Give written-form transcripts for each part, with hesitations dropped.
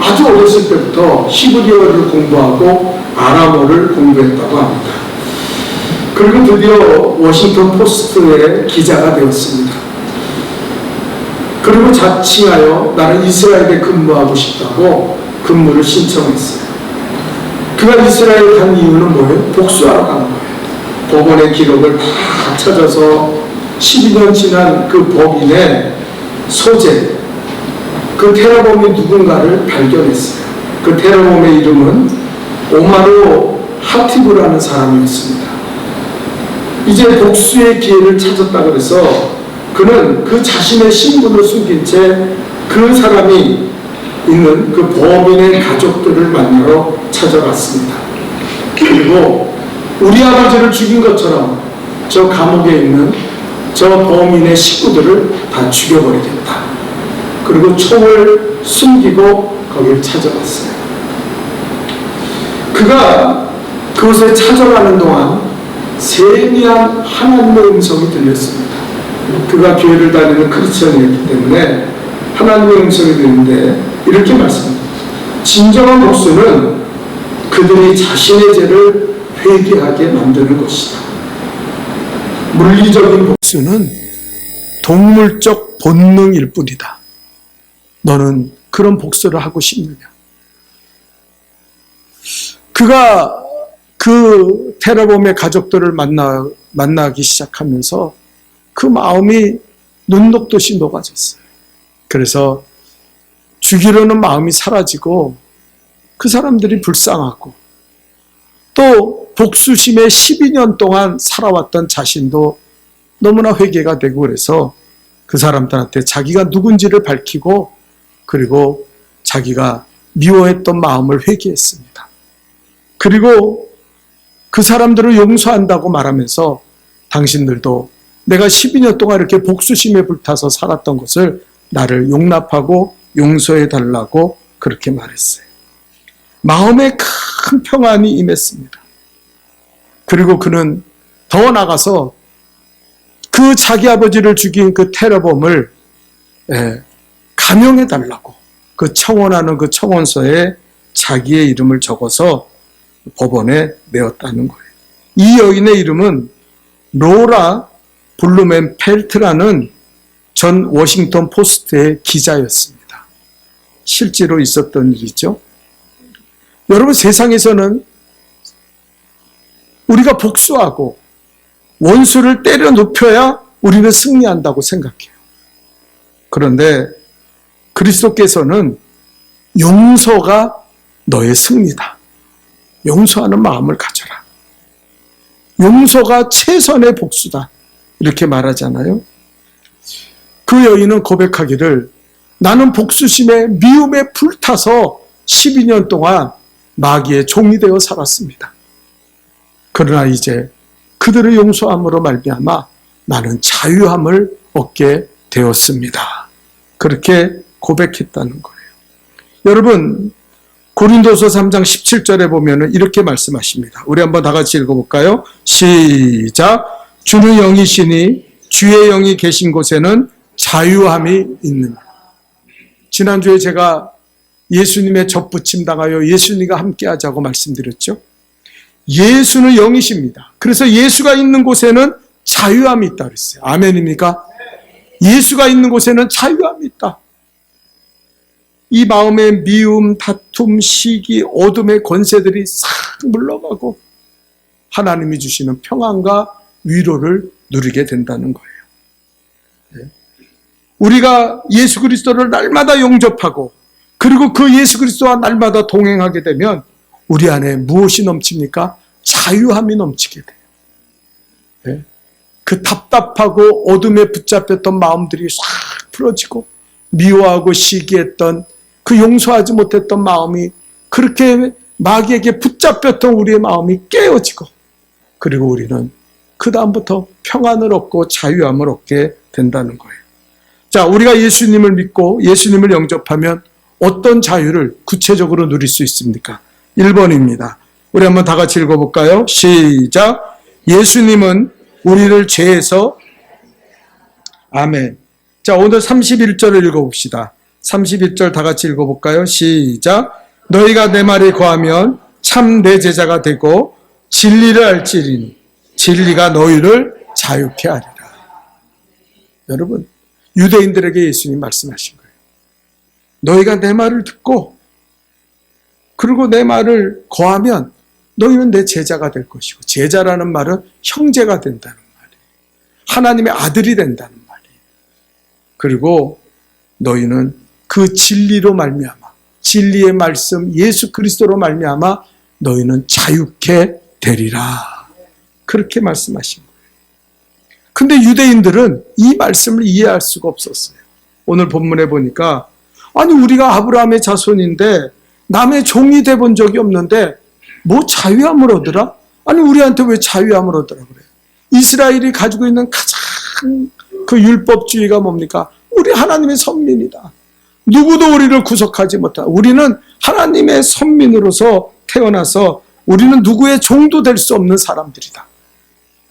아주 어렸을 때부터 히브리어를 공부하고 아람어를 공부했다고 합니다. 그리고 드디어 워싱턴 포스트의 기자가 되었습니다. 그리고 자칭하여 나는 이스라엘에 근무하고 싶다고 근무를 신청했어요. 그가 이스라엘 간 이유는 뭐예요? 복수하러 간 거예요. 법원의 기록을 다 찾아서 12년 지난 그 법인의 소재, 그 테러범이 누군가를 발견했어요. 그 테러범의 이름은 오마르 하티브라는 사람이었습니다. 이제 복수의 기회를 찾았다 그래서 그는 그 자신의 신분을 숨긴 채 그 사람이 있는 그 범인의 가족들을 만나러 찾아갔습니다. 그리고 우리 아버지를 죽인 것처럼 저 감옥에 있는 저 범인의 식구들을 다 죽여버리겠다. 그리고 총을 숨기고 거기를 찾아갔어요. 그가 그곳에 찾아가는 동안 세미한 하나님의 음성이 들렸습니다. 그가 교회를 다니는 크리스천이었기 때문에 하나님의 음성이 들리는데 이렇게 말씀합니다. 진정한 복수는 그들이 자신의 죄를 회개하게 만드는 것이다. 물리적인 복수는 동물적 본능일 뿐이다. 너는 그런 복수를 하고 싶느냐? 그가 그 테러범의 가족들을 만나기 시작하면서 그 마음이 눈 녹듯이 녹아졌어요. 그래서 죽이려는 마음이 사라지고 그 사람들이 불쌍하고 또 복수심에 12년 동안 살아왔던 자신도 너무나 회개가 되고 그래서 그 사람들한테 자기가 누군지를 밝히고 그리고 자기가 미워했던 마음을 회개했습니다. 그리고 그 사람들을 용서한다고 말하면서 당신들도 내가 12년 동안 이렇게 복수심에 불타서 살았던 것을 나를 용납하고 용서해달라고 그렇게 말했어요. 마음에 큰 평안이 임했습니다. 그리고 그는 더 나가서 그 자기 아버지를 죽인 그 테러범을 감형해달라고 그 청원하는 그 청원서에 자기의 이름을 적어서 법원에 내었다는 거예요. 이 여인의 이름은 로라 블루멘펠트라는 전 워싱턴 포스트의 기자였습니다. 실제로 있었던 일이죠. 여러분, 세상에서는 우리가 복수하고 원수를 때려 눕혀야 우리는 승리한다고 생각해요. 그런데 그리스도께서는 용서가 너의 승리다. 용서하는 마음을 가져라. 용서가 최선의 복수다. 이렇게 말하잖아요. 그 여인은 고백하기를 나는 복수심에 미움에 불타서 12년 동안 마귀의 종이 되어 살았습니다. 그러나 이제 그들을 용서함으로 말미암아 나는 자유함을 얻게 되었습니다. 그렇게 고백했다는 거예요. 여러분, 고린도서 3장 17절에 보면은 이렇게 말씀하십니다. 우리 한번 다 같이 읽어볼까요? 시작. 주는 영이시니 주의 영이 계신 곳에는 자유함이 있느니라. 지난주에 제가 예수님의 접붙임 당하여 예수님과 함께 하자고 말씀드렸죠. 예수는 영이십니다. 그래서 예수가 있는 곳에는 자유함이 있다 그랬어요. 아멘입니까? 예수가 있는 곳에는 자유함이 있다. 이 마음의 미움, 다툼, 시기, 어둠의 권세들이 싹 물러가고 하나님이 주시는 평안과 위로를 누리게 된다는 거예요. 우리가 예수 그리스도를 날마다 용접하고 그리고 그 예수 그리스도와 날마다 동행하게 되면 우리 안에 무엇이 넘칩니까? 자유함이 넘치게 돼요. 그 답답하고 어둠에 붙잡혔던 마음들이 싹 풀어지고 미워하고 시기했던 그 용서하지 못했던 마음이 그렇게 마귀에게 붙잡혔던 우리의 마음이 깨어지고 그리고 우리는 그 다음부터 평안을 얻고 자유함을 얻게 된다는 거예요. 자, 우리가 예수님을 믿고 예수님을 영접하면 어떤 자유를 구체적으로 누릴 수 있습니까? 1번입니다. 우리 한번 다 같이 읽어볼까요? 시작. 예수님은 우리를 죄에서 아멘. 자, 오늘 31절을 읽어봅시다. 31절 다 같이 읽어볼까요? 시작. 너희가 내 말에 거하면 참 내 제자가 되고 진리를 알지리니 진리가 너희를 자유케 하리라. 여러분, 유대인들에게 예수님 말씀하신 거예요. 너희가 내 말을 듣고 그리고 내 말을 거하면 너희는 내 제자가 될 것이고, 제자라는 말은 형제가 된다는 말이에요. 하나님의 아들이 된다는 말이에요. 그리고 너희는 그 진리로 말미암아, 진리의 말씀 예수 그리스도로 말미암아 너희는 자유케 되리라. 그렇게 말씀하신 거예요. 근데 유대인들은 이 말씀을 이해할 수가 없었어요. 오늘 본문에 보니까 아니 우리가 아브라함의 자손인데 남의 종이 돼 본 적이 없는데 뭐 자유함을 얻으라? 아니 우리한테 왜 자유함을 얻으라 그래요? 이스라엘이 가지고 있는 가장 그 율법주의가 뭡니까? 우리 하나님의 선민이다. 누구도 우리를 구속하지 못한다. 우리는 하나님의 선민으로서 태어나서 우리는 누구의 종도 될 수 없는 사람들이다.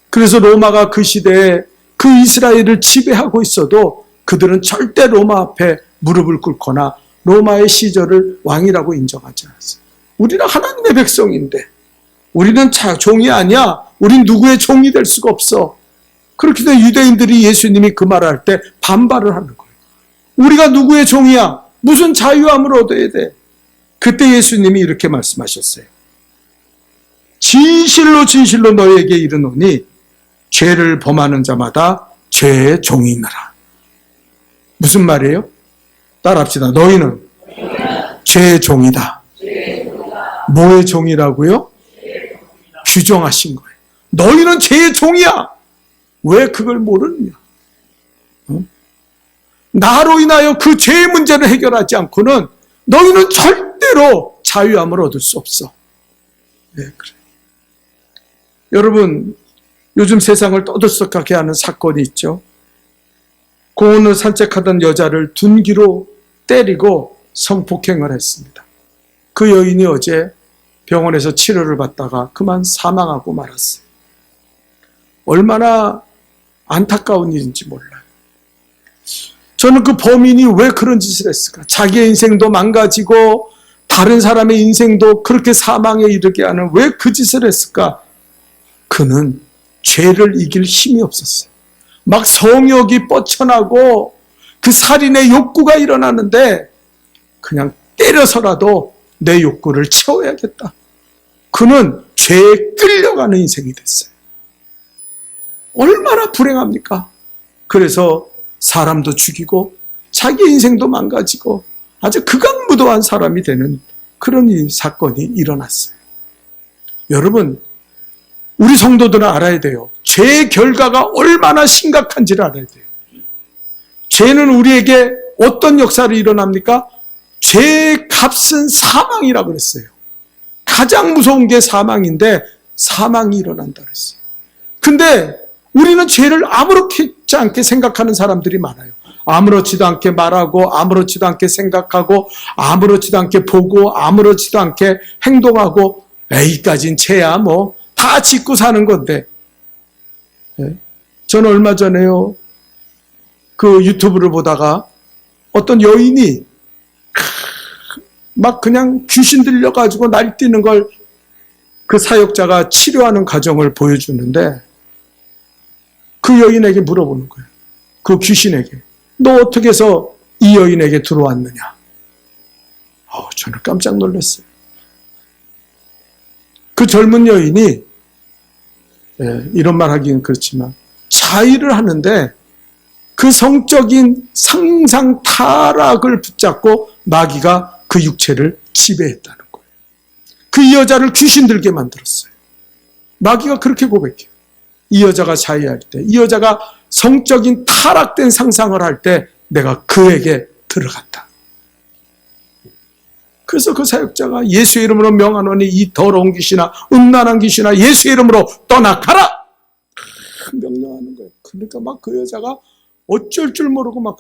그래서 로마가 그 시대에 그 이스라엘을 지배하고 있어도 그들은 절대 로마 앞에 무릎을 꿇거나 로마의 시절을 왕이라고 인정하지 않았어요. 우리는 하나님의 백성인데 우리는 종이 아니야. 우린 누구의 종이 될 수가 없어. 그렇게 해서 유대인들이 예수님이 그 말을 할 때 반발을 하는 거예요. 우리가 누구의 종이야? 무슨 자유함을 얻어야 돼? 그때 예수님이 이렇게 말씀하셨어요. 진실로 진실로 너희에게 이르노니 죄를 범하는 자마다 죄의 종이니라. 무슨 말이에요? 따라합시다. 너희는 죄의 종이다. 뭐의 종이라고요? 규정하신 거예요. 너희는 죄의 종이야. 왜 그걸 모르느냐? 나로 인하여 그 죄의 문제를 해결하지 않고는 너희는 절대로 자유함을 얻을 수 없어. 네, 그래. 여러분, 요즘 세상을 떠들썩하게 하는 사건이 있죠. 공원을 산책하던 여자를 둔기로 때리고 성폭행을 했습니다. 그 여인이 어제 병원에서 치료를 받다가 그만 사망하고 말았어요. 얼마나 안타까운 일인지 몰라요. 저는 그 범인이 왜 그런 짓을 했을까? 자기의 인생도 망가지고 다른 사람의 인생도 그렇게 사망에 이르게 하는 왜 그 짓을 했을까? 그는 죄를 이길 힘이 없었어요. 막 성욕이 뻗쳐나고 그 살인의 욕구가 일어나는데 그냥 때려서라도 내 욕구를 채워야겠다. 그는 죄에 끌려가는 인생이 됐어요. 얼마나 불행합니까? 그래서 사람도 죽이고 자기 인생도 망가지고 아주 극악무도한 사람이 되는 그런 사건이 일어났어요. 여러분, 우리 성도들은 알아야 돼요. 죄의 결과가 얼마나 심각한지를 알아야 돼요. 죄는 우리에게 어떤 역사를 일어납니까? 죄의 값은 사망이라고 그랬어요. 가장 무서운 게 사망인데 사망이 일어난다 그랬어요. 근데 우리는 죄를 아무렇지 않게 생각하는 사람들이 많아요. 아무렇지도 않게 말하고 아무렇지도 않게 생각하고 아무렇지도 않게 보고 아무렇지도 않게 행동하고 에이까진 죄야 뭐 다 짓고 사는 건데. 저는 얼마 전에요 그 유튜브를 보다가 어떤 여인이 막 그냥 귀신 들려가지고 날뛰는 걸 그 사역자가 치료하는 과정을 보여주는데 그 여인에게 물어보는 거예요. 그 귀신에게. 너 어떻게 해서 이 여인에게 들어왔느냐? 저는 깜짝 놀랐어요. 그 젊은 여인이 이런 말 하기는 그렇지만 자위를 하는데 그 성적인 상상 타락을 붙잡고 마귀가 그 육체를 지배했다는 거예요. 그 여자를 귀신 들게 만들었어요. 마귀가 그렇게 고백해요. 이 여자가 자위할 때, 이 여자가 성적인 타락된 상상을 할 때 내가 그에게 들어갔다. 그래서 그 사역자가 예수의 이름으로 명하노니 이 더러운 귀신아, 음란한 귀신아, 예수의 이름으로 떠나가라! 명령하는 거예요. 그러니까 막 그 여자가 어쩔 줄 모르고 막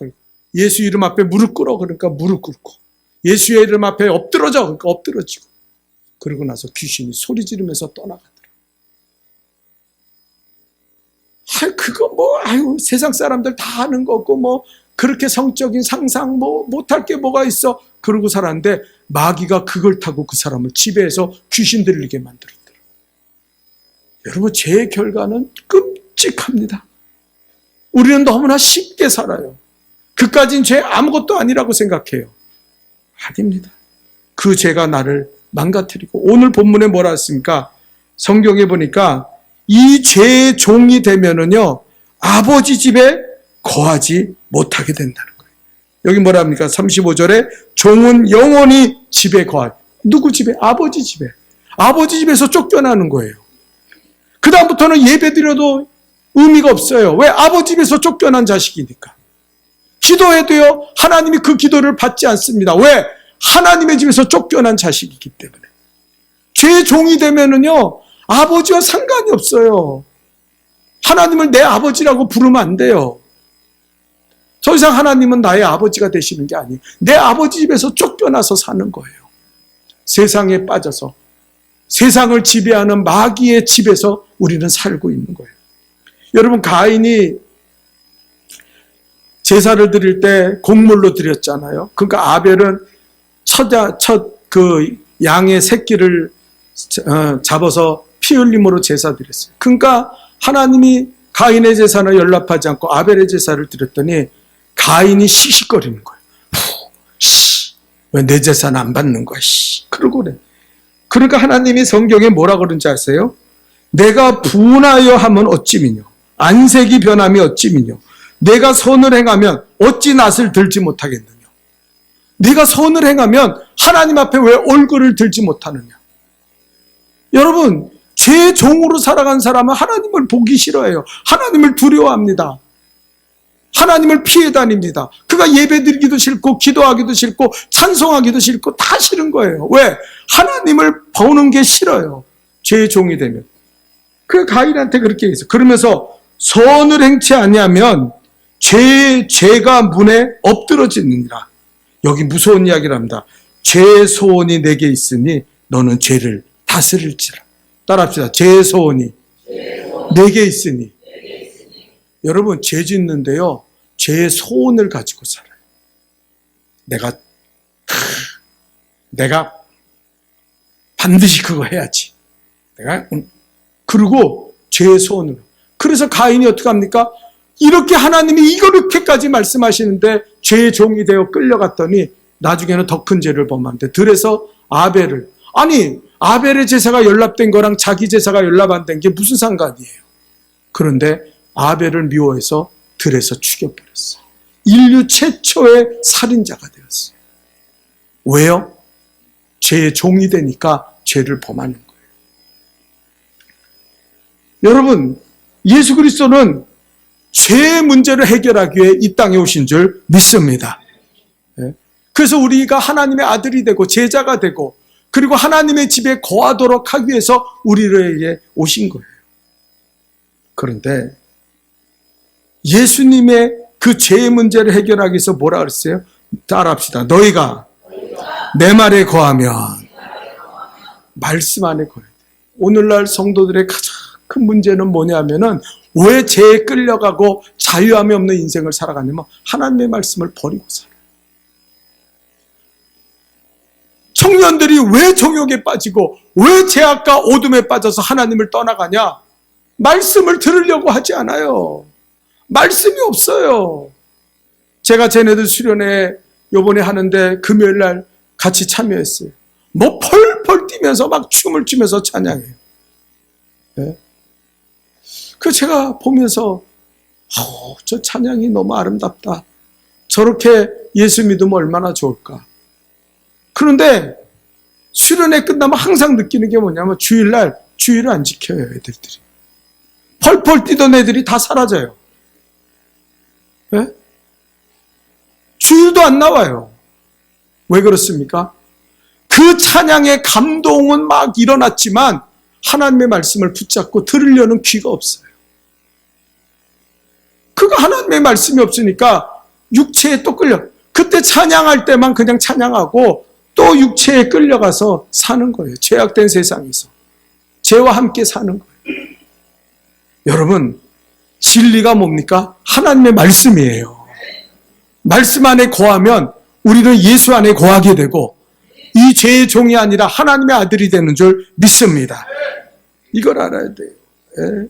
예수 이름 앞에 무릎 꿇어 그러니까 무릎 꿇고 예수의 이름 앞에 엎드러져 그러니까 엎드러지고 그러고 나서 귀신이 소리 지르면서 떠나가더라. 그거 뭐 세상 사람들 다 하는 거고 뭐 그렇게 성적인 상상 못할 게 뭐가 있어? 그러고 살았는데 마귀가 그걸 타고 그 사람을 지배해서 귀신 들리게 만들었더라고요. 여러분, 죄의 결과는 끔찍합니다. 우리는 너무나 쉽게 살아요. 그까진 죄 아무것도 아니라고 생각해요. 아닙니다. 그 죄가 나를 망가뜨리고, 오늘 본문에 뭐라 했습니까? 성경에 보니까 이 죄의 종이 되면은요, 아버지 집에 거하지 못하게 된다는 거예요. 여기 뭐라 합니까? 35절에 종은 영원히 집에 거할. 누구 집에? 아버지 집에. 아버지 집에서 쫓겨나는 거예요. 그 다음부터는 예배드려도 의미가 없어요. 왜? 아버지 집에서 쫓겨난 자식이니까. 기도해도요, 하나님이 그 기도를 받지 않습니다. 왜? 하나님의 집에서 쫓겨난 자식이기 때문에. 죄의 종이 되면은요, 아버지와 상관이 없어요. 하나님을 내 아버지라고 부르면 안 돼요. 더 이상 하나님은 나의 아버지가 되시는 게 아니에요. 내 아버지 집에서 쫓겨나서 사는 거예요. 세상에 빠져서 세상을 지배하는 마귀의 집에서 우리는 살고 있는 거예요. 여러분, 가인이 제사를 드릴 때 곡물로 드렸잖아요. 그러니까 아벨은 첫 양의 새끼를 잡아서 피 흘림으로 제사 드렸어요. 그러니까 하나님이 가인의 제사는 연락하지 않고 아벨의 제사를 드렸더니 가인이 씩씩거리는 거예요. 왜 내 제사는 안 받는 거야? 그러고 그래. 그러니까 하나님이 성경에 뭐라 그런지 아세요? 내가 분하여 하면 어찌미뇨? 안색이 변함이 어찌미뇨? 내가 선을 행하면 어찌 낯을 들지 못하겠느냐? 네가 선을 행하면 하나님 앞에 왜 얼굴을 들지 못하느냐? 여러분, 죄의 종으로 살아간 사람은 하나님을 보기 싫어해요. 하나님을 두려워합니다. 하나님을 피해 다닙니다. 그가 예배드리기도 싫고 기도하기도 싫고 찬송하기도 싫고 다 싫은 거예요. 왜? 하나님을 보는 게 싫어요. 죄의 종이 되면. 그 가인한테 그렇게 했어요. 그러면서 선을 행치 아니하면 죄가 문에 엎드러지느니라. 여기 무서운 이야기를 합니다. 죄의 소원이 내게 있으니 너는 죄를 다스릴지라. 따라합시다. 죄의 소원이 내게 있으니. 여러분, 죄 짓는데요, 죄의 소원을 가지고 살아요. 내가 반드시 그거 해야지. 그리고 죄의 소원을. 그래서 가인이 어떻게 합니까? 이렇게 하나님이 이렇게까지 말씀하시는데 죄의 종이 되어 끌려갔더니 나중에는 더 큰 죄를 범하는데 들에서 아벨의 제사가 연락된 거랑 자기 제사가 연락 안 된 게 무슨 상관이에요? 그런데 아벨을 미워해서 들에서 죽여버렸어요. 인류 최초의 살인자가 되었어요. 왜요? 죄의 종이 되니까 죄를 범하는 거예요. 여러분, 예수 그리스도는 죄의 문제를 해결하기 위해 이 땅에 오신 줄 믿습니다. 그래서 우리가 하나님의 아들이 되고 제자가 되고 그리고 하나님의 집에 거하도록 하기 위해서 우리에게 오신 거예요. 그런데 예수님의 그 죄의 문제를 해결하기 위해서 뭐라 그랬어요? 따라합시다. 너희가 내 말에 거하면 말씀 안에 거해야 돼. 오늘날 성도들의 가장 큰 문제는 뭐냐면은 왜 죄에 끌려가고 자유함이 없는 인생을 살아가냐면 하나님의 말씀을 버리고 살아요. 청년들이 왜 정욕에 빠지고 왜 죄악과 어둠에 빠져서 하나님을 떠나가냐? 말씀을 들으려고 하지 않아요. 말씀이 없어요. 제가 쟤네들 수련회 요번에 하는데 금요일날 같이 참여했어요. 뭐 펄펄 뛰면서 막 춤을 추면서 찬양해요. 네? 그 제가 보면서 저 찬양이 너무 아름답다. 저렇게 예수 믿으면 얼마나 좋을까. 그런데 수련회 끝나면 항상 느끼는 게 뭐냐면 주일날 주일을 안 지켜요. 애들들이. 펄펄 뛰던 애들이 다 사라져요. 네? 주일도 안 나와요. 왜 그렇습니까? 그 찬양의 감동은 막 일어났지만 하나님의 말씀을 붙잡고 들으려는 귀가 없어요. 그거 하나님의 말씀이 없으니까 육체에 또 끌려. 그때 찬양할 때만 그냥 찬양하고 또 육체에 끌려가서 사는 거예요. 죄악된 세상에서. 죄와 함께 사는 거예요. 여러분, 진리가 뭡니까? 하나님의 말씀이에요. 말씀 안에 거하면 우리는 예수 안에 거하게 되고 이 죄의 종이 아니라 하나님의 아들이 되는 줄 믿습니다. 이걸 알아야 돼요. 예.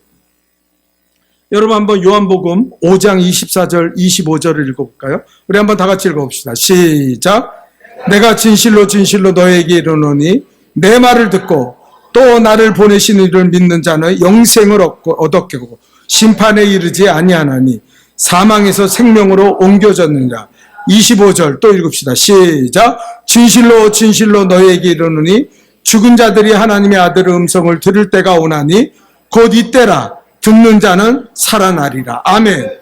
여러분 한번 요한복음 5장 24절 25절을 읽어볼까요? 우리 한번 다 같이 읽어봅시다. 시작. 내가 진실로 진실로 너에게 이르노니 내 말을 듣고 또 나를 보내신 이를 믿는 자는 영생을 얻게 하고 심판에 이르지 아니하나니 사망에서 생명으로 옮겨졌느니라. 25절 또 읽읍시다. 시작. 진실로 진실로 너에게 이르노니 죽은 자들이 하나님의 아들의 음성을 들을 때가 오나니 곧 이때라. 듣는 자는 살아나리라. 아멘.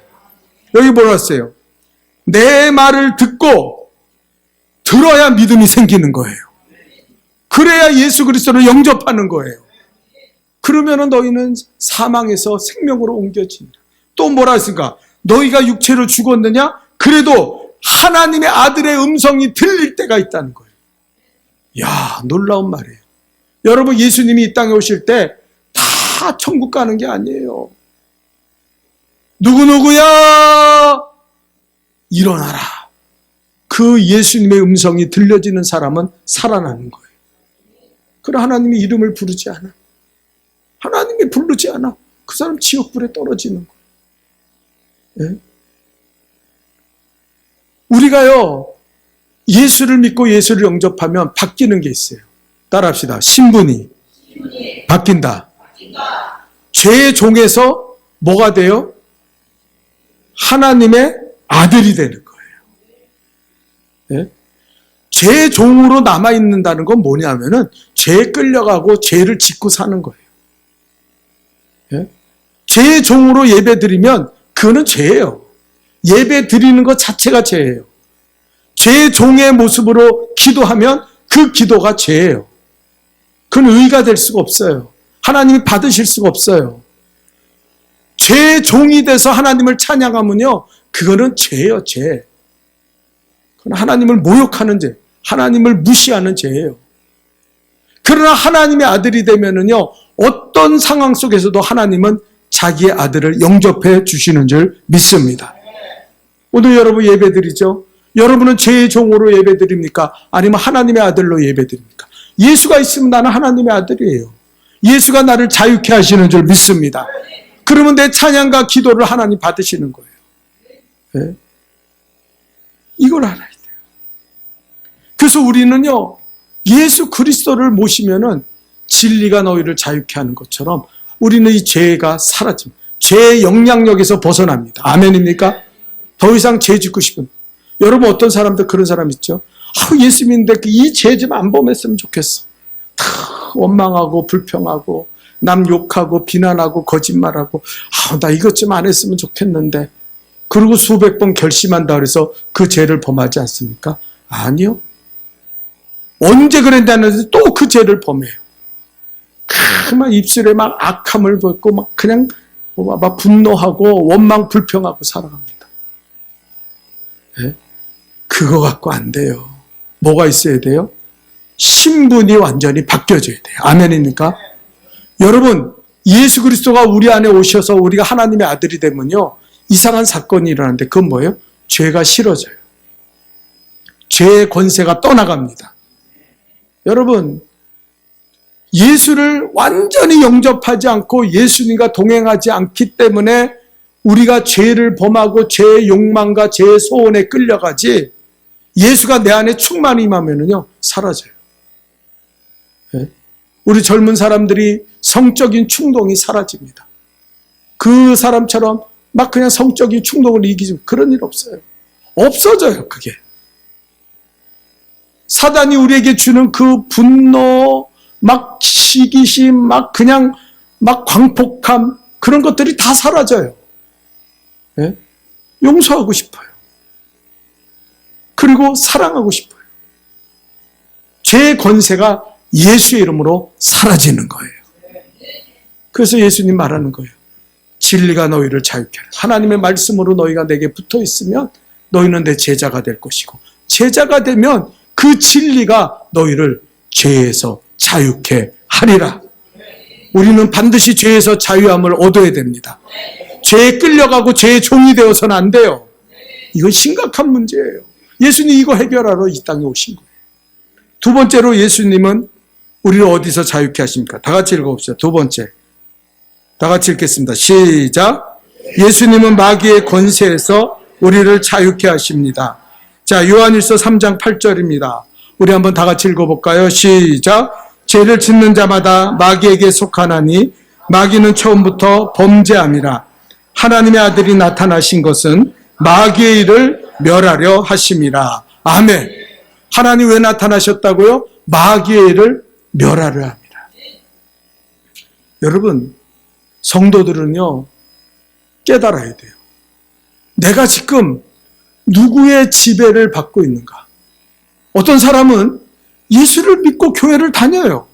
여기 뭐라 했어요? 내 말을 듣고 들어야 믿음이 생기는 거예요. 그래야 예수 그리스도를 영접하는 거예요. 그러면은 너희는 사망에서 생명으로 옮겨지니라. 또 뭐라 했습니까? 너희가 육체로 죽었느냐? 그래도 하나님의 아들의 음성이 들릴 때가 있다는 거예요. 이야, 놀라운 말이에요. 여러분, 예수님이 이 땅에 오실 때 다 천국 가는 게 아니에요. 누구누구야? 일어나라. 그 예수님의 음성이 들려지는 사람은 살아나는 거예요. 그러나 하나님이 이름을 부르지 않아. 하나님이 부르지 않아. 그 사람 지옥불에 떨어지는 거예요. 예? 우리가요, 예수를 믿고 예수를 영접하면 바뀌는 게 있어요. 따라합시다. 신분이 바뀐다. 죄의 종에서 뭐가 돼요? 하나님의 아들이 되는 거예요. 예? 죄의 종으로 남아있는다는 건 뭐냐면은 죄에 끌려가고 죄를 짓고 사는 거예요. 예? 죄의 종으로 예배 드리면 그거는 죄예요. 예배 드리는 것 자체가 죄예요. 죄의 종의 모습으로 기도하면 그 기도가 죄예요. 그건 의가 될 수가 없어요. 하나님이 받으실 수가 없어요. 죄의 종이 돼서 하나님을 찬양하면요, 그거는 죄예요, 죄. 그건 하나님을 모욕하는 죄, 하나님을 무시하는 죄예요. 그러나 하나님의 아들이 되면은요, 어떤 상황 속에서도 하나님은 자기의 아들을 영접해 주시는 줄 믿습니다. 오늘 여러분 예배드리죠? 여러분은 죄의 종으로 예배드립니까? 아니면 하나님의 아들로 예배드립니까? 예수가 있으면 나는 하나님의 아들이에요. 예수가 나를 자유케 하시는 줄 믿습니다. 그러면 내 찬양과 기도를 하나님 받으시는 거예요. 네? 이걸 알아야 돼요. 그래서 우리는요, 예수 그리스도를 모시면은 진리가 너희를 자유케 하는 것처럼 우리는 이 죄가 사라집니다. 죄의 영향력에서 벗어납니다. 아멘입니까? 더 이상 죄 짓고 싶은. 여러분 어떤 사람들 그런 사람 있죠? 예수 믿는데 이 죄 좀 안 범했으면 좋겠어. 다 원망하고 불평하고 남 욕하고 비난하고 거짓말하고 나 이것 좀 안 했으면 좋겠는데 그리고 수백 번 결심한다 그래서 그 죄를 범하지 않습니까? 아니요. 언제 그랬냐는데 또 그 죄를 범해요. 막 입술에 막 악함을 벗고 막 그냥 막 분노하고 원망 불평하고 살아갑니다. 네? 그거 갖고 안 돼요. 뭐가 있어야 돼요? 신분이 완전히 바뀌어져야 돼요. 아멘입니까? 여러분, 예수 그리스도가 우리 안에 오셔서 우리가 하나님의 아들이 되면요, 이상한 사건이 일어나는데 그건 뭐예요? 죄가 싫어져요. 죄의 권세가 떠나갑니다. 여러분, 예수를 완전히 영접하지 않고 예수님과 동행하지 않기 때문에 우리가 죄를 범하고 죄의 욕망과 죄의 소원에 끌려가지, 예수가 내 안에 충만히 임하면은요, 사라져요. 네? 우리 젊은 사람들이 성적인 충동이 사라집니다. 그 사람처럼 막 그냥 성적인 충동을 이기지, 그런 일 없어요. 없어져요, 그게. 사단이 우리에게 주는 그 분노, 막 시기심, 막 그냥 막 광폭함, 그런 것들이 다 사라져요. 네? 용서하고 싶어요. 그리고 사랑하고 싶어요. 죄의 권세가 예수의 이름으로 사라지는 거예요. 그래서 예수님 말하는 거예요. 진리가 너희를 자유케 하라. 하나님의 말씀으로 너희가 내게 붙어 있으면 너희는 내 제자가 될 것이고, 제자가 되면 그 진리가 너희를 죄에서 자유케 하리라. 우리는 반드시 죄에서 자유함을 얻어야 됩니다. 죄에 끌려가고 죄의 종이 되어서는 안 돼요. 이건 심각한 문제예요. 예수님이 이거 해결하러 이 땅에 오신 거예요. 두 번째로 예수님은 우리를 어디서 자유케 하십니까? 다 같이 읽어봅시다. 두 번째. 다 같이 읽겠습니다. 시작. 예수님은 마귀의 권세에서 우리를 자유케 하십니다. 자, 요한일서 3장 8절입니다. 우리 한번 다 같이 읽어볼까요? 시작. 죄를 짓는 자마다 마귀에게 속하나니 마귀는 처음부터 범죄함이라. 하나님의 아들이 나타나신 것은 마귀의 일을 멸하려 하심이라. 아멘. 하나님 왜 나타나셨다고요? 마귀의 일을 멸하려 합니다. 여러분, 성도들은요, 깨달아야 돼요. 내가 지금 누구의 지배를 받고 있는가? 어떤 사람은 예수를 믿고 교회를 다녀요.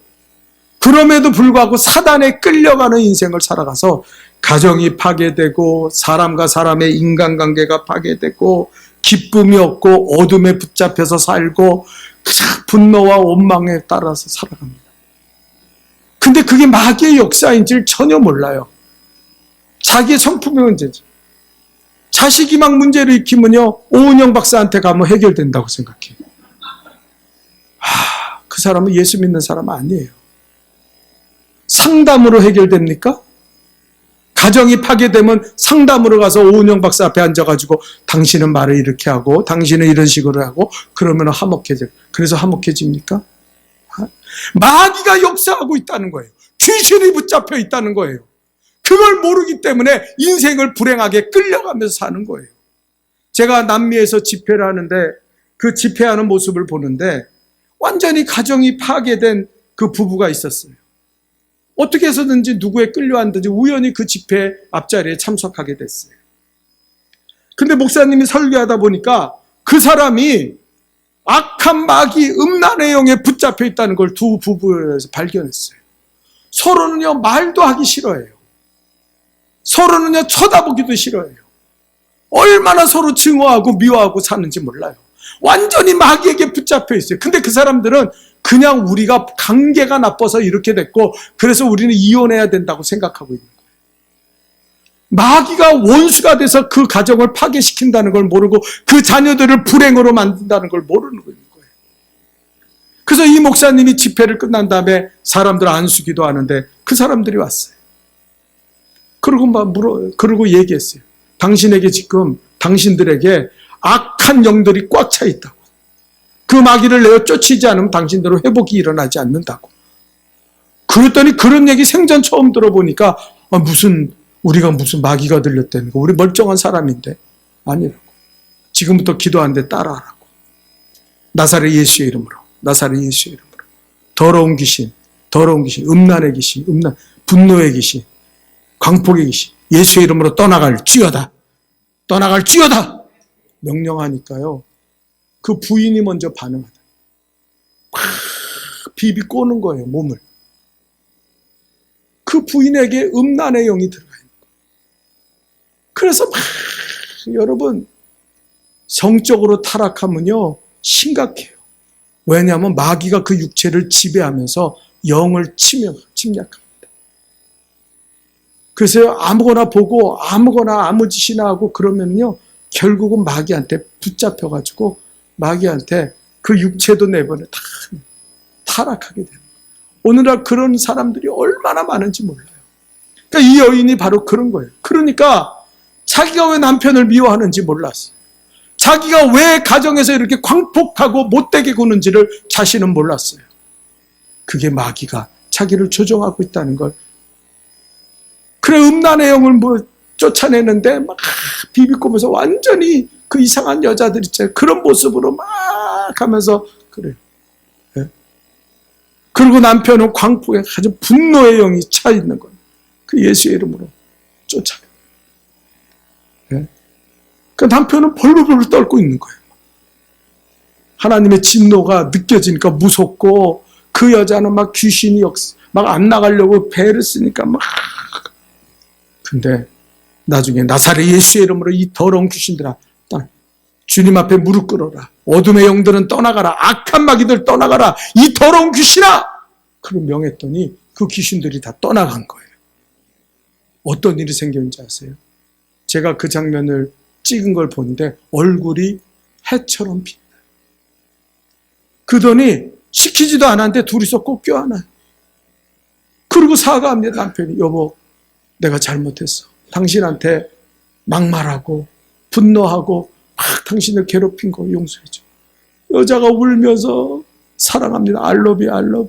그럼에도 불구하고 사단에 끌려가는 인생을 살아가서 가정이 파괴되고 사람과 사람의 인간관계가 파괴되고 기쁨이 없고 어둠에 붙잡혀서 살고 분노와 원망에 따라서 살아갑니다. 근데 그게 마귀의 역사인지를 전혀 몰라요. 자기의 성품의 문제죠. 자식이 막 문제를 일으키면요, 오은영 박사한테 가면 해결된다고 생각해요. 그 사람은 예수 믿는 사람 아니에요. 상담으로 해결됩니까? 가정이 파괴되면 상담으로 가서 오은영 박사 앞에 앉아가지고 당신은 말을 이렇게 하고 당신은 이런 식으로 하고 그러면 화목해져요. 그래서 화목해집니까? 마귀가 역사하고 있다는 거예요. 귀신이 붙잡혀 있다는 거예요. 그걸 모르기 때문에 인생을 불행하게 끌려가면서 사는 거예요. 제가 남미에서 집회를 하는데 그 집회하는 모습을 보는데 완전히 가정이 파괴된 그 부부가 있었어요. 어떻게 해서든지 누구에 끌려왔는지 우연히 그 집회 앞자리에 참석하게 됐어요. 근데 목사님이 설교하다 보니까 그 사람이 악한 마귀 음란의 영에 붙잡혀 있다는 걸 두 부부에서 발견했어요. 서로는요, 말도 하기 싫어해요. 서로는요, 쳐다보기도 싫어해요. 얼마나 서로 증오하고 미워하고 사는지 몰라요. 완전히 마귀에게 붙잡혀 있어요. 근데 그 사람들은 그냥 우리가 관계가 나빠서 이렇게 됐고 그래서 우리는 이혼해야 된다고 생각하고 있는 거예요. 마귀가 원수가 돼서 그 가정을 파괴시킨다는 걸 모르고 그 자녀들을 불행으로 만든다는 걸 모르는 거예요. 그래서 이 목사님이 집회를 끝난 다음에 사람들 안수기도 하는데 그 사람들이 왔어요. 그러고 막 그러고 얘기했어요. 당신에게 지금 당신들에게 악한 영들이 꽉 차 있다고. 그 마귀를 내어 쫓이지 않으면 당신들은 회복이 일어나지 않는다고. 그랬더니 그런 얘기 생전 처음 들어보니까 우리가 무슨 마귀가 들렸다는 거. 우리 멀쩡한 사람인데. 아니라고. 지금부터 기도하는데 따라하라고. 나사렛 예수의 이름으로. 나사렛 예수의 이름으로. 더러운 귀신, 음란의 귀신, 분노의 귀신, 광폭의 귀신. 예수의 이름으로 떠나갈지어다. 명령하니까요. 그 부인이 먼저 반응하다. 막 비비 꼬는 거예요, 몸을. 그 부인에게 음란의 영이 들어가 있는 거예요. 그래서 막 여러분 성적으로 타락하면요 심각해요. 왜냐하면 마귀가 그 육체를 지배하면서 영을 침략합니다. 그래서 아무거나 보고 아무거나 아무 짓이나 하고 그러면요 결국은 마귀한테 붙잡혀가지고 마귀한테 그 육체도 내버려 다 타락하게 되는 거예요. 오늘날 그런 사람들이 얼마나 많은지 몰라요. 그러니까 이 여인이 바로 그런 거예요. 그러니까 자기가 왜 남편을 미워하는지 몰랐어요. 자기가 왜 가정에서 이렇게 광폭하고 못되게 구는지를 자신은 몰랐어요. 그게 자기를 조종하고 있다는 걸. 그래 음란의 영을 쫓아내는데 막 비비꼬면서 완전히 그 이상한 여자들 있잖아요. 그런 모습으로 막 하면서 그래요. 네? 그리고 남편은 광폭에 아주 분노의 영이 차 있는 거예요. 그 예수의 이름으로 쫓아내요. 네? 그 남편은 벌벌벌 떨고 있는 거예요. 하나님의 진노가 느껴지니까 무섭고 그 여자는 막 귀신이 막 안 나가려고 배를 쓰니까 막 근데 나중에 나사렛 예수의 이름으로 이 더러운 귀신들아 주님 앞에 무릎 꿇어라. 어둠의 영들은 떠나가라. 악한 마귀들 떠나가라. 이 더러운 귀신아! 그걸 명했더니 그 귀신들이 다 떠나간 거예요. 어떤 일이 생겼는지 아세요? 제가 그 장면을 찍은 걸 보는데 얼굴이 해처럼 빛나요. 그러더니 시키지도 않았는데 둘이서 꼭 껴안아요. 그리고 사과합니다. 남편이, 여보, 내가 잘못했어. 당신한테 막말하고 분노하고 막 당신을 괴롭힌 거 용서해줘. 여자가 울면서 사랑합니다. I love you, I love you.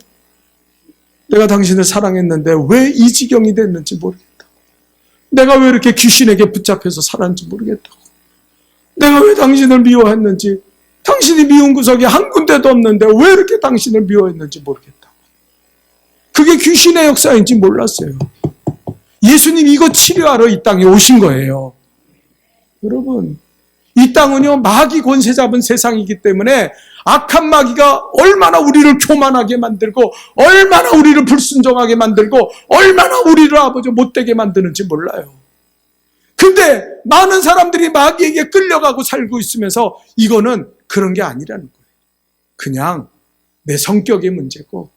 내가 당신을 사랑했는데 왜 이 지경이 됐는지 모르겠다고. 내가 왜 이렇게 귀신에게 붙잡혀서 살았는지 모르겠다고. 내가 왜 당신을 미워했는지, 당신이 미운 구석이 한 군데도 없는데 왜 이렇게 당신을 미워했는지 모르겠다고. 그게 귀신의 역사인지 몰랐어요. 예수님 이거 치료하러 이 땅에 오신 거예요. 여러분, 이 땅은요, 마귀 권세 잡은 세상이기 때문에 악한 마귀가 얼마나 우리를 교만하게 만들고, 얼마나 우리를 불순종하게 만들고, 얼마나 우리를 아버지 못되게 만드는지 몰라요. 근데 많은 사람들이 마귀에게 끌려가고 살고 있으면서 이거는 그런 게 아니라는 거예요. 그냥 내 성격의 문제고,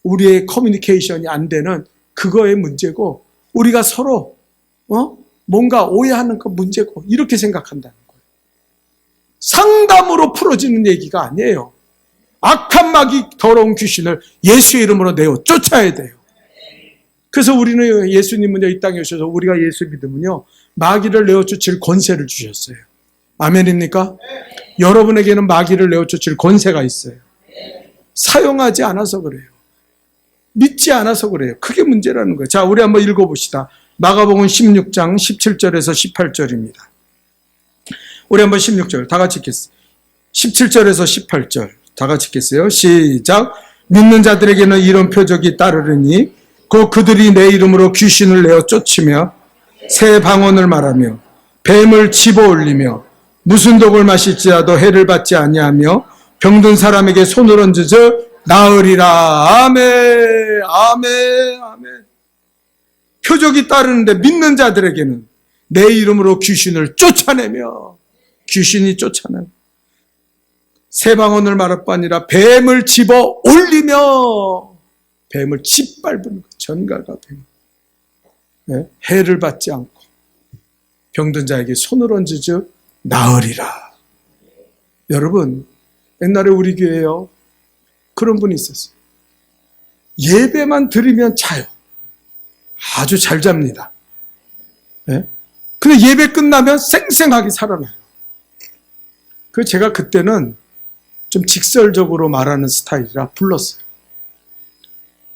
우리의 커뮤니케이션이 안 되는 그거의 문제고, 우리가 서로 뭔가 오해하는 그 문제고, 이렇게 생각한다는 거예요. 상담으로 풀어지는 얘기가 아니에요. 악한 마귀 더러운 귀신을 예수의 이름으로 내어 쫓아야 돼요. 그래서 우리는 예수님은요, 이 땅에 오셔서 우리가 예수 믿으면요, 마귀를 내어 쫓을 권세를 주셨어요. 아멘입니까? 여러분에게는 마귀를 내어 쫓을 권세가 있어요. 사용하지 않아서 그래요. 믿지 않아서 그래요. 그게 문제라는 거예요. 자, 우리 한번 읽어봅시다. 마가복음 16장 17절에서 18절입니다. 우리 한번 16절 다 같이 읽겠어요. 17절에서 18절 다 같이 읽겠어요. 시작. 믿는 자들에게는 이런 표적이 따르리니 곧 그들이 내 이름으로 귀신을 내어 쫓으며 새 방언을 말하며 뱀을 집어 올리며 무슨 독을 마실지라도 해를 받지 아니하며 병든 사람에게 손을 얹으져 나으리라. 아멘, 아멘, 아멘. 표적이 따르는데 믿는 자들에게는 내 이름으로 귀신을 쫓아내며, 귀신이 쫓아내며 새 방언을 말할 뿐 아니라 뱀을 집어 올리며, 뱀을 짓밟는 것, 전갈과 뱀. 네? 해를 받지 않고 병든 자에게 손을 얹으져 나으리라. 여러분, 옛날에 우리 교회에요, 그런 분이 있었어요. 예배만 드리면 자요. 아주 잘 잡니다. 네? 근데 예배 끝나면 쌩쌩하게 살아나요. 그래서 제가 그때는 좀 직설적으로 말하는 스타일이라 불렀어요.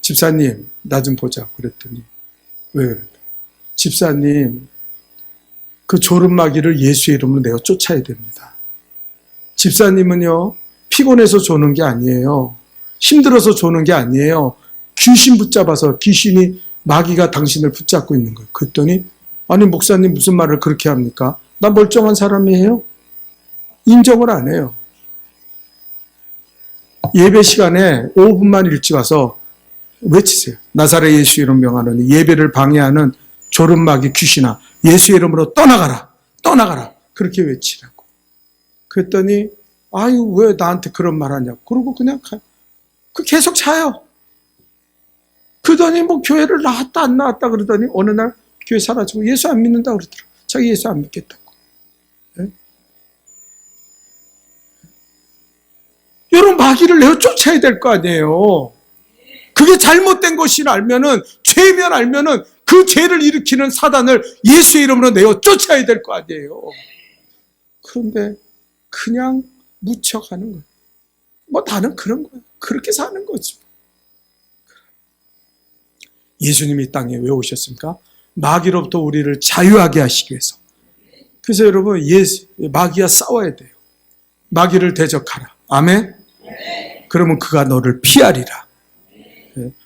집사님, 나 좀 보자. 그랬더니, 왜 그래? 집사님, 그 조름마귀를 예수의 이름으로 내어 쫓아야 됩니다. 집사님은요, 피곤해서 조는 게 아니에요. 힘들어서 조는 게 아니에요. 귀신 붙잡아서, 귀신이, 마귀가 당신을 붙잡고 있는 거예요. 그랬더니, 아니, 목사님 무슨 말을 그렇게 합니까? 나 멀쩡한 사람이에요? 인정을 안 해요. 예배 시간에 5분만 일찍 와서 외치세요. 나사렛 예수 이름 명하노니 예배를 방해하는 조름마귀 귀신아, 예수의 이름으로 떠나가라, 떠나가라. 그렇게 외치라고. 그랬더니, 아유, 왜 나한테 그런 말 하냐고. 그러고 그냥 가요. 계속 자요. 그러더니 뭐 교회를 나왔다 안 나왔다 그러더니 어느 날 교회 사라지고 예수 안 믿는다 그러더라고요. 자기 예수 안 믿겠다고. 네? 여러분, 마귀를 내어 쫓아야 될 거 아니에요. 그게 잘못된 것을 알면은, 죄면 알면은 그 죄를 일으키는 사단을 예수의 이름으로 내어 쫓아야 될 거 아니에요. 그런데 그냥 묻혀가는 거예요. 뭐 나는 그런 거예요. 그렇게 사는 거지. 예수님이 이 땅에 왜 오셨습니까? 마귀로부터 우리를 자유하게 하시기 위해서. 그래서 여러분, 마귀와 싸워야 돼요. 마귀를 대적하라. 아멘? 그러면 그가 너를 피하리라.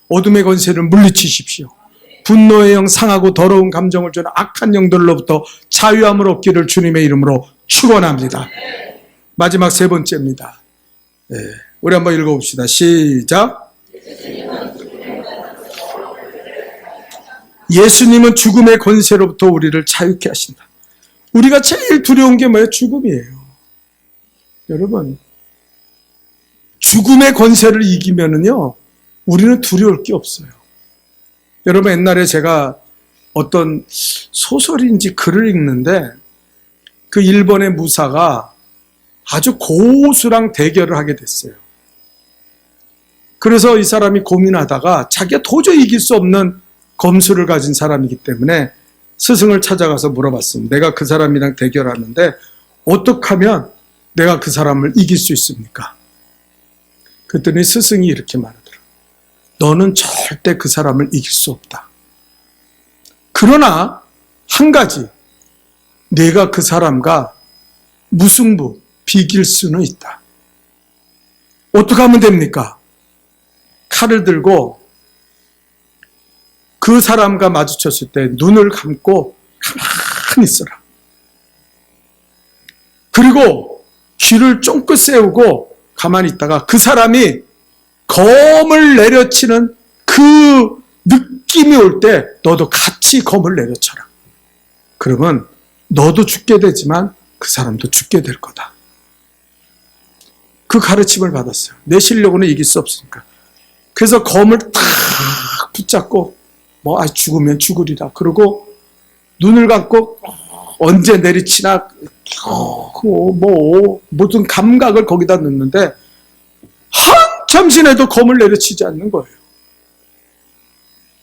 어둠의 권세를 물리치십시오. 분노의 영, 상하고 더러운 감정을 주는 악한 영들로부터 자유함을 얻기를 주님의 이름으로 축원합니다. 마지막 세 번째입니다. 우리 한번 읽어봅시다. 시작. 예수님은 죽음의 권세로부터 우리를 자유케 하신다. 우리가 제일 두려운 게 뭐예요? 죽음이에요. 여러분, 죽음의 권세를 이기면은요, 우리는 두려울 게 없어요. 여러분, 옛날에 제가 어떤 소설인지 글을 읽는데 그 일본의 무사가 아주 고수랑 대결을 하게 됐어요. 그래서 이 사람이 고민하다가 자기가 도저히 이길 수 없는 검수를 가진 사람이기 때문에 스승을 찾아가서 물어봤습니다. 내가 그 사람이랑 대결하는데 어떻게 하면 내가 그 사람을 이길 수 있습니까? 그랬더니 스승이 이렇게 말하더라. 너는 절대 그 사람을 이길 수 없다. 그러나 한 가지, 내가 그 사람과 무승부, 비길 수는 있다. 어떻게 하면 됩니까? 칼을 들고 그 사람과 마주쳤을 때 눈을 감고 가만히 있어라. 그리고 귀를 쫑긋 세우고 가만히 있다가 그 사람이 검을 내려치는 그 느낌이 올 때 너도 같이 검을 내려쳐라. 그러면 너도 죽게 되지만 그 사람도 죽게 될 거다. 그 가르침을 받았어요. 내 실력으로는 이길 수 없으니까. 그래서 검을 탁 붙잡고 죽으면 죽으리라. 그리고 눈을 감고 언제 내리치나 모든 감각을 거기다 넣는데 한참 지나도 검을 내려치지 않는 거예요.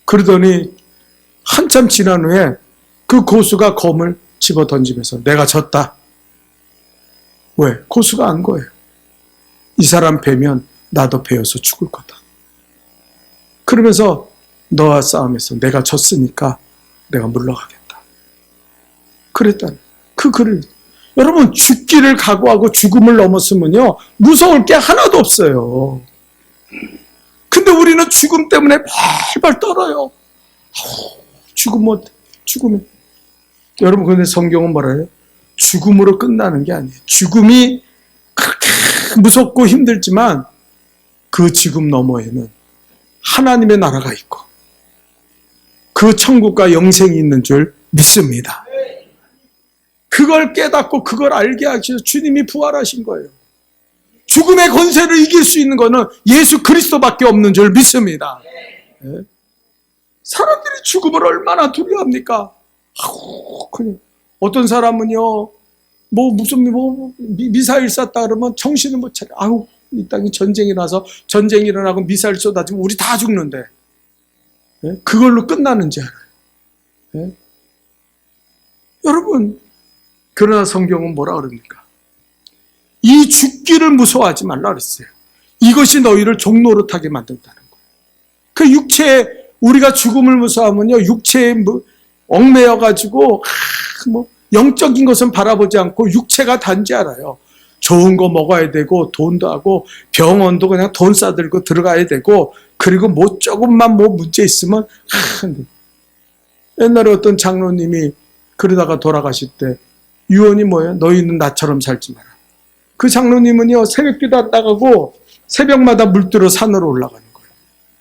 그러더니 한참 지난 후에 그 고수가 검을 집어 던지면서 내가 졌다. 왜? 고수가 안 거예요. 이 사람 패면 나도 패여서 죽을 거다. 그러면서 너와 싸움에서 내가 졌으니까 내가 물러가겠다. 그랬다니. 그 글을. 여러분, 죽기를 각오하고 죽음을 넘었으면요, 무서울 게 하나도 없어요. 근데 우리는 죽음 때문에 발발 떨어요. 죽으면. 여러분, 근데 성경은 뭐라 해요? 죽음으로 끝나는 게 아니에요. 죽음이 그렇게 무섭고 힘들지만 그 죽음 너머에는 하나님의 나라가 있고 그 천국과 영생이 있는 줄 믿습니다. 그걸 깨닫고 그걸 알게 하셔서 주님이 부활하신 거예요. 죽음의 권세를 이길 수 있는 것은 예수 그리스도밖에 없는 줄 믿습니다. 네. 사람들이 죽음을 얼마나 두려워합니까? 그냥 어떤 사람은요, 미사일 쐈다 그러면 정신을 못 차려. 이 땅이 전쟁이 일어나고 미사일 쏟아지면 우리 다 죽는데. 네? 그걸로 끝나는지 알아요. 네? 여러분, 그러나 성경은 뭐라 그럽니까? 이 죽기를 무서워하지 말라 그랬어요. 이것이 너희를 종노릇하게 만든다는 거예요. 그 육체에, 우리가 죽음을 무서워하면요, 육체에 얽매여가지고, 영적인 것은 바라보지 않고 육체가 단지 알아요. 좋은 거 먹어야 되고, 돈도 하고, 병원도 그냥 돈 싸들고 들어가야 되고, 그리고 조금만 문제 있으면, 옛날에 어떤 장로님이 그러다가 돌아가실 때, 유언이 뭐예요? 너희는 나처럼 살지 마라. 그 장로님은요, 새벽기도 안 나가고, 새벽마다 물들어 산으로 올라가는 거예요.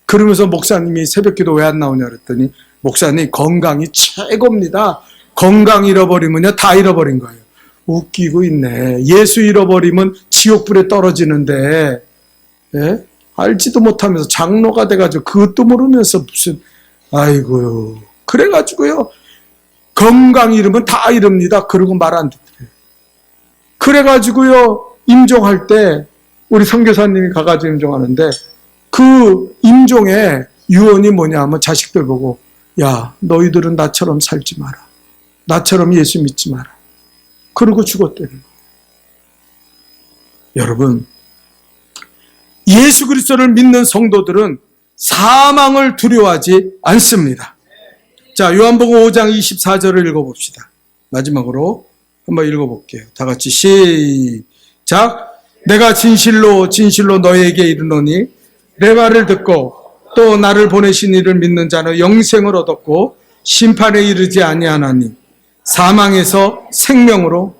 그러면서 목사님이 새벽기도 왜 안 나오냐 그랬더니, 목사님 건강이 최고입니다. 건강 잃어버리면요, 다 잃어버린 거예요. 웃기고 있네. 예수 잃어버리면 지옥불에 떨어지는데, 예? 알지도 못하면서 장로가 돼가지고 그것도 모르면서 무슨, 아이고요. 그래가지고요, 건강 잃으면 다 잃습니다. 그러고 말 안 듣더래요. 그래가지고요, 임종할 때, 우리 선교사님이 가가지고 임종하는데, 그 임종의 유언이 뭐냐 하면 자식들 보고, 야, 너희들은 나처럼 살지 마라. 나처럼 예수 믿지 마라. 그러고 죽었다는 거예요. 여러분, 예수 그리스도를 믿는 성도들은 사망을 두려워하지 않습니다. 자, 요한복음 5장 24절을 읽어봅시다. 마지막으로 한번 읽어볼게요. 다 같이 시작. 내가 진실로 진실로 너에게 이르노니 내 말을 듣고 또 나를 보내신 이를 믿는 자는 영생을 얻었고 심판에 이르지 아니하나니 사망에서 생명으로,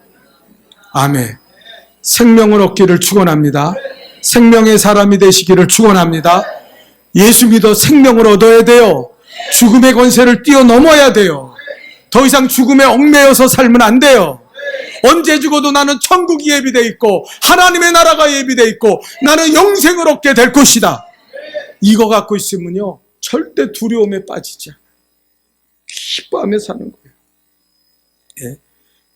아멘, 생명을 얻기를 축원합니다. 생명의 사람이 되시기를 축원합니다. 예수 믿어 생명을 얻어야 돼요. 죽음의 권세를 뛰어넘어야 돼요. 더 이상 죽음에 얽매여서 살면 안 돼요. 언제 죽어도 나는 천국이 예비되어 있고 하나님의 나라가 예비되어 있고 나는 영생을 얻게 될 것이다. 이거 갖고 있으면요, 절대 두려움에 빠지지 않아요. 기뻐하며 사는 거예요. 예.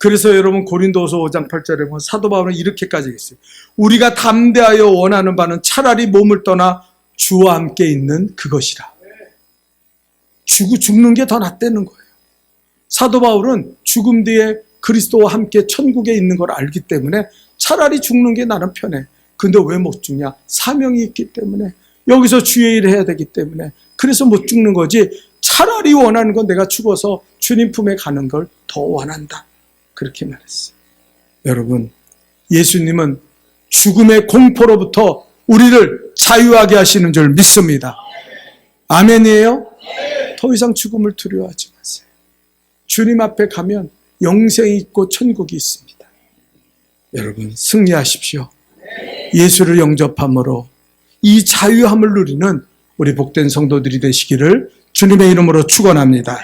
그래서 여러분 고린도서 5장 8절에 보면 사도 바울은 이렇게까지 했어요. 우리가 담대하여 원하는 바는 차라리 몸을 떠나 주와 함께 있는 그것이라. 죽는 게 더 낫다는 거예요. 사도 바울은 죽음 뒤에 그리스도와 함께 천국에 있는 걸 알기 때문에 차라리 죽는 게 나는 편해. 근데 왜 못 죽냐? 사명이 있기 때문에, 여기서 주의 일을 해야 되기 때문에, 그래서 못 죽는 거지. 차라리 원하는 건 내가 죽어서 주님 품에 가는 걸 더 원한다. 그렇게 말했어요. 여러분, 예수님은 죽음의 공포로부터 우리를 자유하게 하시는 줄 믿습니다. 아멘이에요? 더 이상 죽음을 두려워하지 마세요. 주님 앞에 가면 영생이 있고 천국이 있습니다. 여러분, 승리하십시오. 예수를 영접함으로 이 자유함을 누리는 우리 복된 성도들이 되시기를 주님의 이름으로 축원합니다.